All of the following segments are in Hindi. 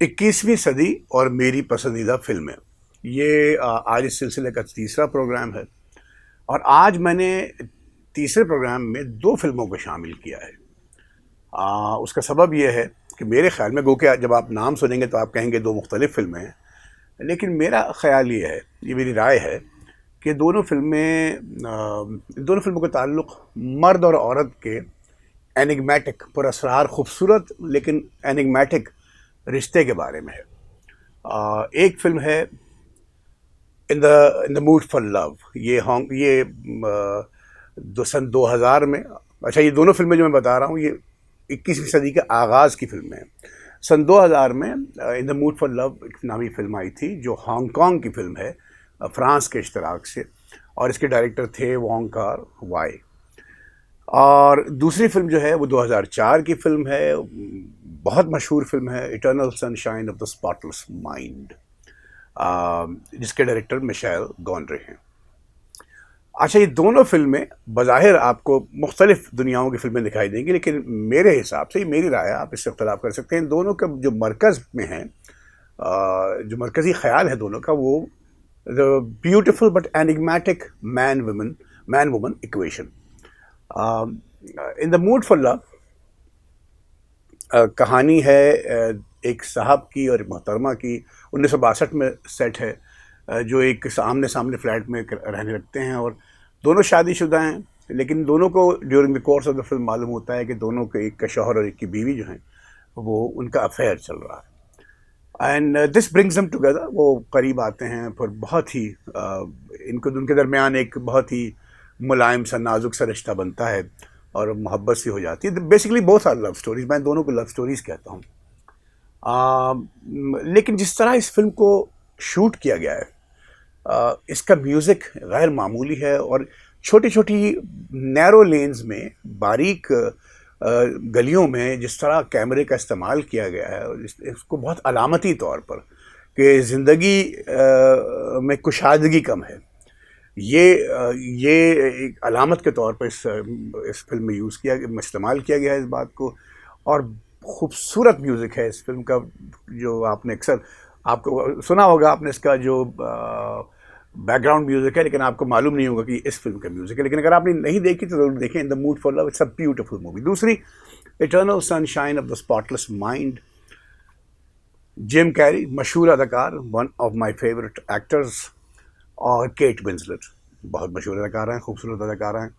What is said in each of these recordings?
21वीं सदी और मेरी पसंदीदा फ़िल्में, ये आज इस सिलसिले का तीसरा प्रोग्राम है। और आज मैंने तीसरे प्रोग्राम में 2 फ़िल्मों को शामिल किया है। उसका सबब ये है कि मेरे ख़्याल में, गो के जब आप नाम सुनेंगे तो आप कहेंगे 2 मुख्तलिफ़ फ़िल्में हैं, लेकिन मेरा ख़्याल ये है, ये मेरी राय है कि दोनों फ़िल्मों का ताल्लुक़ मर्द और औरत के एनिग्मेटिक, पुरअसरार, खूबसूरत लेकिन एनिग्मेटिक रिश्ते के बारे में है। एक फ़िल्म है इन द मूड फॉर लव। ये सन 2000 में, अच्छा, ये दोनों फिल्में जो मैं बता रहा हूँ ये 21वीं सदी के आगाज़ की फिल्में हैं। सन 2000 में इन द मूड फॉर लव एक नामी फिल्म आई थी, जो हांगकांग की फिल्म है, फ्रांस के इश्तराक से, और इसके डायरेक्टर थे वोंग कार वाई। और दूसरी फिल्म जो है वो 2004 की फिल्म है, बहुत मशहूर फिल्म है, eternal sunshine of the spotless mind, जिसके डायरेक्टर मिशेल गोंड्रे हैं। अच्छा, ये दोनों फिल्में बज़ाहिर आपको मुख्तलिफ दुनियाओं की फिल्में दिखाई देंगी, लेकिन मेरे हिसाब से, ये मेरी राय है, आप इससे इख्तलाफ कर सकते हैं, इन दोनों का जो मरकज़ में है, जो मरकज़ी ख्याल है दोनों का, वो the beautiful but enigmatic man woman equation. In the mood for love कहानी है एक साहब की और एक मोहतरमा की, 1962 में सेट है, जो एक आमने सामने फ्लैट में रहने लगते हैं, और दोनों शादीशुदा हैं, लेकिन दोनों को during the course of the film मालूम होता है कि दोनों के, एक का शौहर और एक की बीवी जो हैं, वो उनका अफेयर चल रहा है। And this brings them together. वो करीब आते हैं, फिर बहुत ही उनके दरमियान एक बहुत ही मुलायम सा, नाजुक सा रिश्ता बनता है और मोहब्बत सी हो जाती है। बेसिकली बहुत सारी लव स्टोरीज, मैं दोनों को लव स्टोरीज कहता हूँ। लेकिन जिस तरह इस फिल्म को शूट किया गया है, इसका म्यूज़िक गैर मामूली है, और छोटी छोटी नैरो लेन्स में, बारीक गलियों में जिस तरह कैमरे का इस्तेमाल किया गया है, इसको बहुत अलामती तौर पर कि ज़िंदगी में कुशादगी कम है, ये एक अलामत के तौर पर इस फिल्म में इस्तेमाल किया गया है इस बात को। और खूबसूरत म्यूज़िक है इस फिल्म का, जो आपने अक्सर, आपको सुना होगा आपने इसका जो बैकग्राउंड म्यूज़िक है, लेकिन आपको मालूम नहीं होगा कि इस फिल्म का म्यूज़िक है। लेकिन अगर आपने नहीं देखी तो ज़रूर देखें, in the mood for love, it's a beautiful movie. दूसरी, eternal sunshine of the spotless mind. Jim Carrey, मशहूर अदाकार, one of my favourite actors, और केट विंसलेट, बहुत मशहूर अदाकारा हैं, खूबसूरत अदाकारा हैं।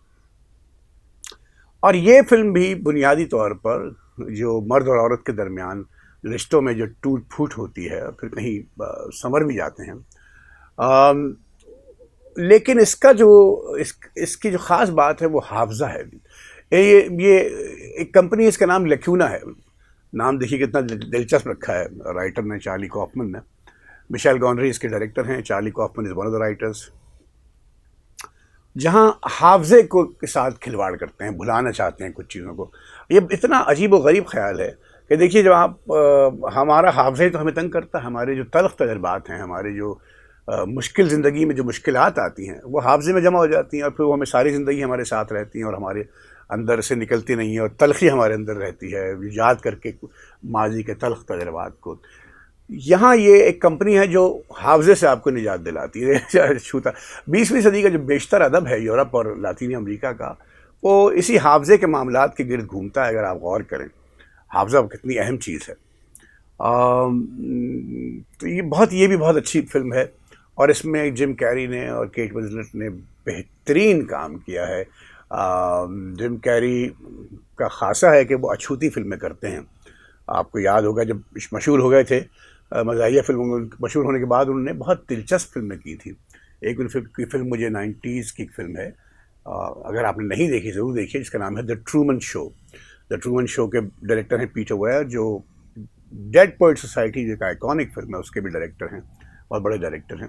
और ये फिल्म भी बुनियादी तौर पर जो मर्द और औरत के दरमियान रिश्तों में जो टूट फूट होती है, फिर कहीं संवर भी जाते हैं, लेकिन इसका जो इसकी जो ख़ास बात है वो हाफजा है। ये एक कंपनी, इसका नाम लैक्यूना है। नाम देखिए कितना दिलचस्प रखा है राइटर ने, चार्ली कॉफमन ने। मिशेल गोंड्रे इसके डायरेक्टर हैं, Charlie Kaufman is one of the writers. जहाँ हाफजे को के साथ खिलवाड़ करते हैं, भुलाना चाहते हैं कुछ चीज़ों को। ये इतना अजीब व गरीब ख्याल है कि देखिए, जब आप हमारा हाफजा तो हमें तंग करता है, हमारे जो तल्ख़ तजर्बात हैं, हमारे जो मुश्किल ज़िंदगी में जो मुश्किलात आती हैं, वो हाफजे में जमा हो जाती हैं, और फिर वो हमें सारी ज़िंदगी हमारे साथ रहती हैं और हमारे अंदर से निकलती नहीं है, और तलख़ी हमारे अंदर रहती है, याद करके माजी के तल्ख़ तजर्बात को। यहाँ ये एक कंपनी है जो हाफजे से आपको निजात दिलाती है। छूता 20वीं सदी का जो बेशतर अदब है यूरोप और लातीनी अमेरिका का, वो इसी हाफजे के मामलात के गिर्द घूमता है। अगर आप गौर करें, हाफजा कितनी अहम चीज़ है। तो ये भी बहुत अच्छी फिल्म है, और इसमें जिम कैरी ने और केट विंसलेट ने बेहतरीन काम किया है। जिम कैरी का खासा है कि वो अछूती फिल्में करते हैं। आपको याद होगा जब मशहूर हो गए थे मज़ाहिया फिल्मों में, मशहूर होने के बाद उन्होंने बहुत दिलचस्प फिल्में की थी। एक उनकी फिल्म मुझे 90s की फिल्म है, अगर आपने नहीं देखी ज़रूर देखिए, जिसका नाम है the Truman show. The Truman show के डायरेक्टर हैं पीटर वेयर, जो डेड पोएट सोसाइटी जो एक आइकॉनिक फिल्म है उसके भी डायरेक्टर हैं, बहुत बड़े डायरेक्टर हैं।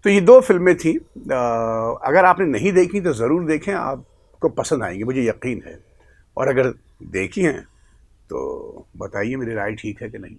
तो ये 2 फिल्में थी, अगर आपने नहीं देखी तो ज़रूर देखें, आपको पसंद आएंगी, मुझे यकीन है। और अगर देखी हैं तो बताइए मेरी राय ठीक है कि नहीं।